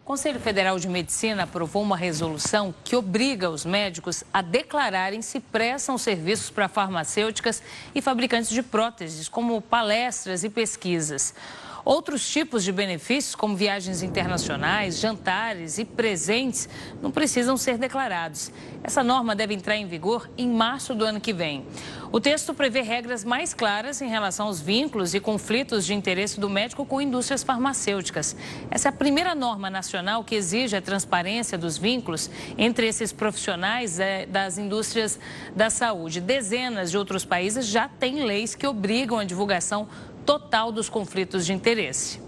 O Conselho Federal de Medicina aprovou uma resolução que obriga os médicos a declararem se prestam serviços para farmacêuticas e fabricantes de próteses, como palestras e pesquisas. Outros tipos de benefícios, como viagens internacionais, jantares e presentes, não precisam ser declarados. Essa norma deve entrar em vigor em março do ano que vem. O texto prevê regras mais claras em relação aos vínculos e conflitos de interesse do médico com indústrias farmacêuticas. Essa é a primeira norma nacional que exige a transparência dos vínculos entre esses profissionais das indústrias da saúde. Dezenas de outros países já têm leis que obrigam a divulgação total dos conflitos de interesse.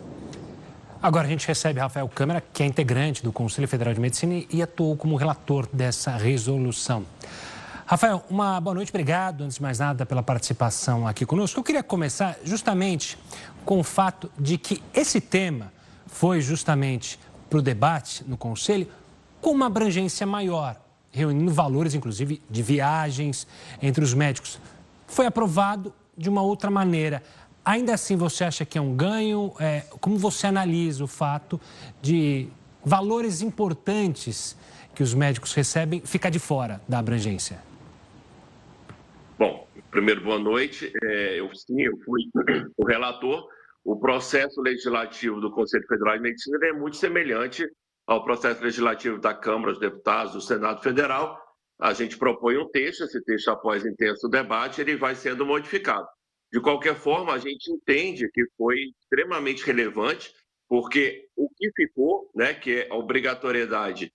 Agora a gente recebe Rafael Câmara, que é integrante do Conselho Federal de Medicina e atuou como relator dessa resolução. Rafael, uma boa noite, obrigado, antes de mais nada, pela participação aqui conosco. Eu queria começar justamente com o fato de que esse tema foi justamente para o debate no Conselho com uma abrangência maior, reunindo valores, inclusive, de viagens entre os médicos. Foi aprovado de uma outra maneira. Ainda assim, você acha que é um ganho? Como você analisa o fato de valores importantes que os médicos recebem ficar de fora da abrangência? Bom, primeiro, boa noite. Eu fui o relator. O processo legislativo do Conselho Federal de Medicina é muito semelhante ao processo legislativo da Câmara dos Deputados, do Senado Federal. A gente propõe um texto, esse texto, após intenso debate, ele vai sendo modificado. De qualquer forma, a gente entende que foi extremamente relevante, porque o que ficou, né, que é a obrigatoriedade,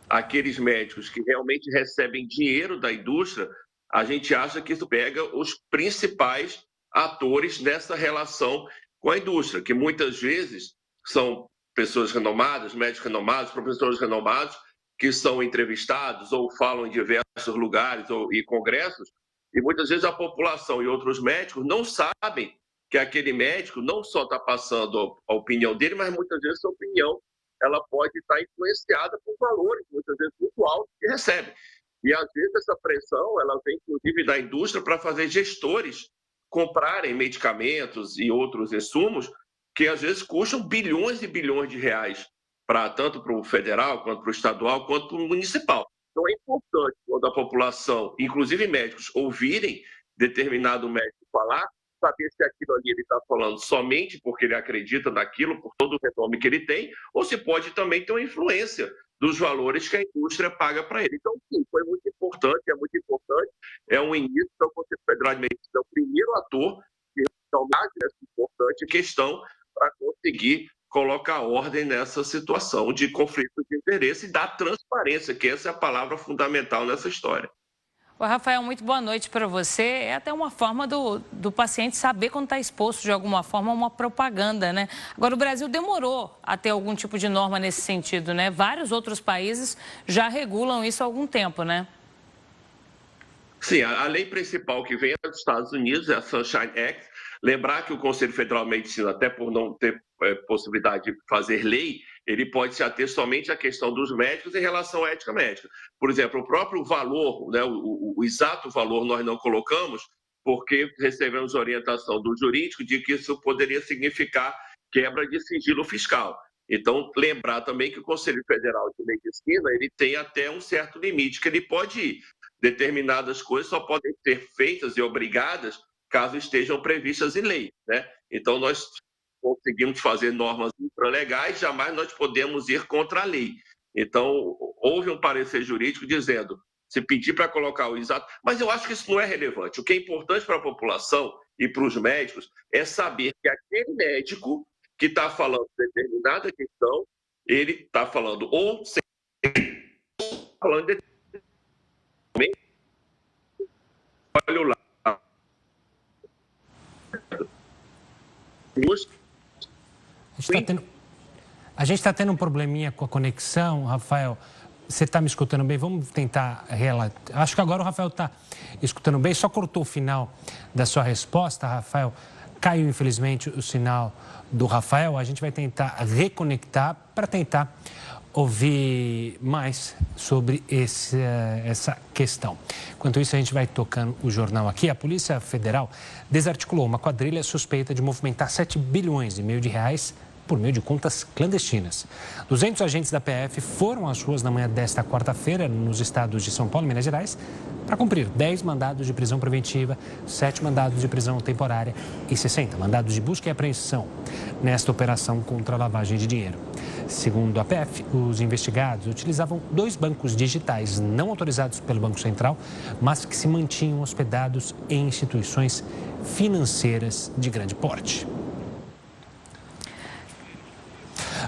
aqueles médicos que realmente recebem dinheiro da indústria, a gente acha que isso pega os principais atores nessa relação com a indústria, que muitas vezes são pessoas renomadas, médicos renomados, professores renomados, que são entrevistados ou falam em diversos lugares e congressos, e muitas vezes a população e outros médicos não sabem que aquele médico não só está passando a opinião dele, mas muitas vezes essa opinião ela pode estar influenciada por valores, muitas vezes muito altos, que recebe. E às vezes essa pressão ela vem inclusive da indústria para fazer gestores comprarem medicamentos e outros insumos que às vezes custam bilhões e bilhões de reais, tanto para o federal, quanto para o estadual, quanto para o municipal. Então, é importante, quando a população, inclusive médicos, ouvirem determinado médico falar, saber se aquilo ali ele está falando somente porque ele acredita naquilo, por todo o renome que ele tem, ou se pode também ter uma influência dos valores que a indústria paga para ele. Então, sim, foi muito importante, é muito importante. É um início do Conselho Federal de Medicina, o primeiro ator que tomar essa importante questão para conseguir colocar ordem nessa situação de conflito de interesse e dar transparência, que essa é a palavra fundamental nessa história. Ô, Rafael, muito boa noite para você. É até uma forma do paciente saber quando está exposto de alguma forma a uma propaganda, né? Agora, o Brasil demorou a ter algum tipo de norma nesse sentido, né? Vários outros países já regulam isso há algum tempo, né? Sim, a lei principal que vem é dos Estados Unidos, é a Sunshine Act. Lembrar que o Conselho Federal de Medicina, até por não ter possibilidade de fazer lei, ele pode se ater somente à questão dos médicos em relação à ética médica. Por exemplo, o próprio valor, né, o exato valor nós não colocamos, porque recebemos orientação do jurídico de que isso poderia significar quebra de sigilo fiscal. Então, lembrar também que o Conselho Federal de Medicina ele tem até um certo limite, que ele pode ir. Determinadas coisas só podem ser feitas e obrigadas caso estejam previstas em lei, né? Então, nós conseguimos fazer normas infralegais, jamais nós podemos ir contra a lei. Então, houve um parecer jurídico dizendo, se pedir para colocar o exato... Mas eu acho que isso não é relevante. O que é importante para a população e para os médicos é saber que aquele médico que está falando determinada questão, ele está falando ou sem... falando de... Olha lá. A gente está tendo um probleminha com a conexão, Rafael. Você está me escutando bem? Vamos tentar relatar. Acho que agora o Rafael está escutando bem. Só cortou o final da sua resposta, Rafael. Caiu, infelizmente, o sinal do Rafael. A gente vai tentar reconectar para tentar ouvir mais sobre essa questão. Enquanto isso, a gente vai tocando o jornal aqui. A Polícia Federal desarticulou uma quadrilha suspeita de movimentar 7,5 bilhões de reais por meio de contas clandestinas. 200 agentes da PF foram às ruas na manhã desta quarta-feira nos estados de São Paulo e Minas Gerais para cumprir 10 mandados de prisão preventiva, 7 mandados de prisão temporária e 60 mandados de busca e apreensão nesta operação contra a lavagem de dinheiro. Segundo a PF, os investigados utilizavam 2 bancos digitais não autorizados pelo Banco Central, mas que se mantinham hospedados em instituições financeiras de grande porte.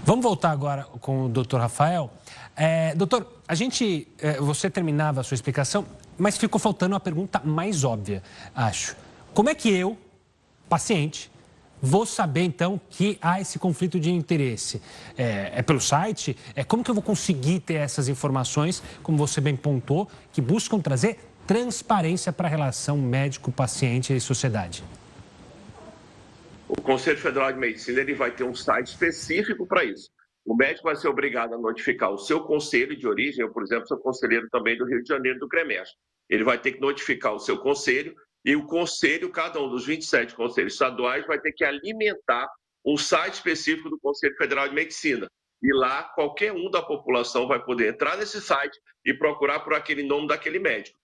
Vamos voltar agora com o doutor Rafael. Doutor, você terminava a sua explicação, mas ficou faltando a pergunta mais óbvia, acho. Como é que eu, paciente, vou saber, então, que há esse conflito de interesse? É pelo site? Como que eu vou conseguir ter essas informações, como você bem pontuou, que buscam trazer transparência para a relação médico-paciente e sociedade? O Conselho Federal de Medicina ele vai ter um site específico para isso. O médico vai ser obrigado a notificar o seu conselho de origem. Eu, por exemplo, sou conselheiro também do Rio de Janeiro, do CREMES. Ele vai ter que notificar o seu conselho e o conselho, cada um dos 27 conselhos estaduais, vai ter que alimentar um site específico do Conselho Federal de Medicina. E lá, qualquer um da população vai poder entrar nesse site e procurar por aquele nome daquele médico.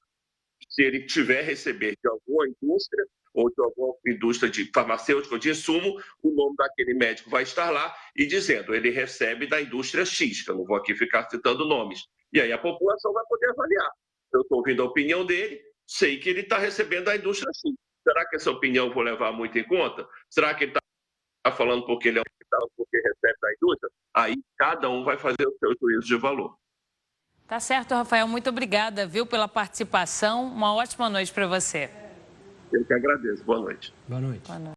Se ele tiver receber de alguma indústria ou de alguma indústria de farmacêutica ou de insumo, o nome daquele médico vai estar lá e dizendo, ele recebe da indústria X, que eu não vou aqui ficar citando nomes. E aí a população vai poder avaliar. Eu estou ouvindo a opinião dele, sei que ele está recebendo da indústria X. Será que essa opinião eu vou levar muito em conta? Será que ele está falando porque ele é um hospital, porque recebe da indústria? Aí cada um vai fazer o seu juízo de valor. Tá certo, Rafael. Muito obrigada, viu, pela participação. Uma ótima noite para você. Eu que agradeço. Boa noite. Boa noite. Boa noite.